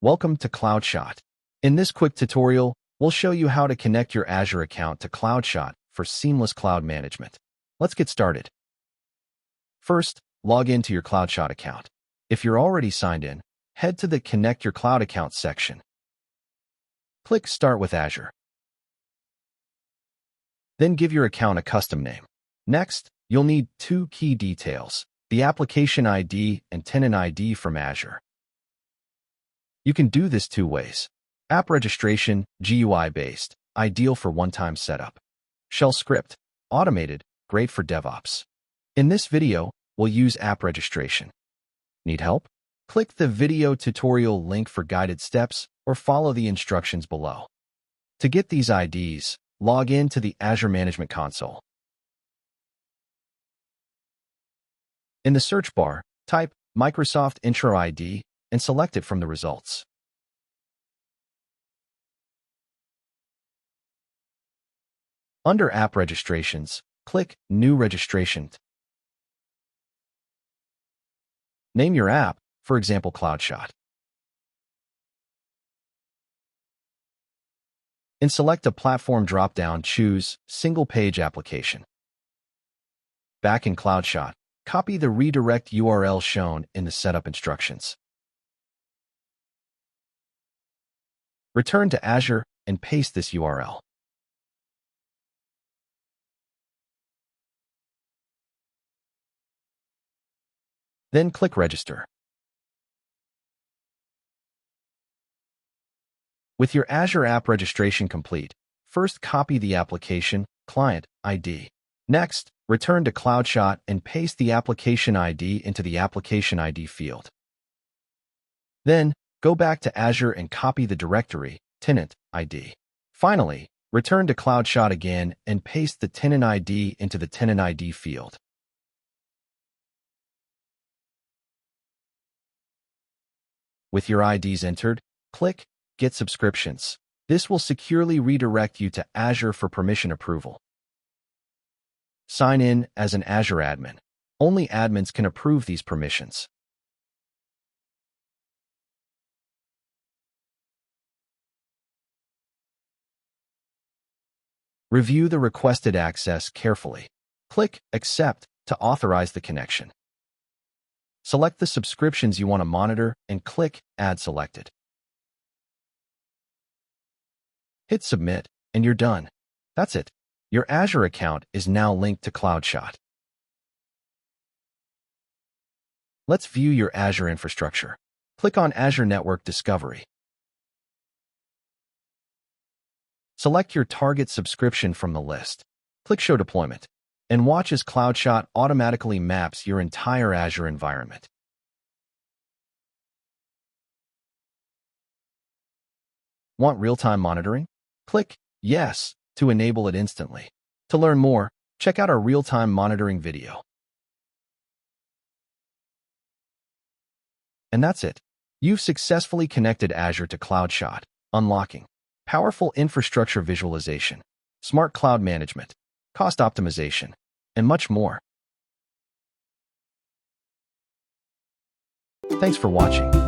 Welcome to Cloudshot. In this quick tutorial, we'll show you how to connect your Azure account to Cloudshot for seamless cloud management. Let's get started. First, log into your Cloudshot account. If you're already signed in, head to the Connect Your Cloud Account section. Click Start with Azure. Then give your account a custom name. Next, you'll need two key details, the application ID and tenant ID from Azure. You can do this two ways. App registration, GUI-based, ideal for one-time setup. Shell script, automated, great for DevOps. In this video, we'll use app registration. Need help? Click the video tutorial link for guided steps or follow the instructions below. To get these IDs, log in to the Azure Management Console. In the search bar, type Microsoft Intro ID and select it from the results. Under App Registrations, click New Registration. Name your app, for example, Cloudshot. In Select a Platform drop-down, choose Single Page Application. Back in Cloudshot, copy the redirect URL shown in the setup instructions. Return to Azure and paste this URL. Then click Register. With your Azure app registration complete, first copy the application client ID. Next, return to Cloudshot and paste the application ID into the application ID field. Then, go back to Azure and copy the directory tenant ID. Finally, return to Cloudshot again and paste the tenant ID into the tenant ID field. With your IDs entered, click Get Subscriptions. This will securely redirect you to Azure for permission approval. Sign in as an Azure admin. Only admins can approve these permissions. Review the requested access carefully. Click Accept to authorize the connection. Select the subscriptions you want to monitor and click Add Selected. Hit Submit, and you're done. That's it. Your Azure account is now linked to Cloudshot. Let's view your Azure infrastructure. Click on Azure Network Discovery. Select your target subscription from the list. Click Show Deployment, and watch as Cloudshot automatically maps your entire Azure environment. Want real-time monitoring? Click Yes to enable it instantly. To learn more, check out our real-time monitoring video. And that's it. You've successfully connected Azure to Cloudshot, unlocking powerful infrastructure visualization, smart cloud management, cost optimization, and much more. Thanks for watching.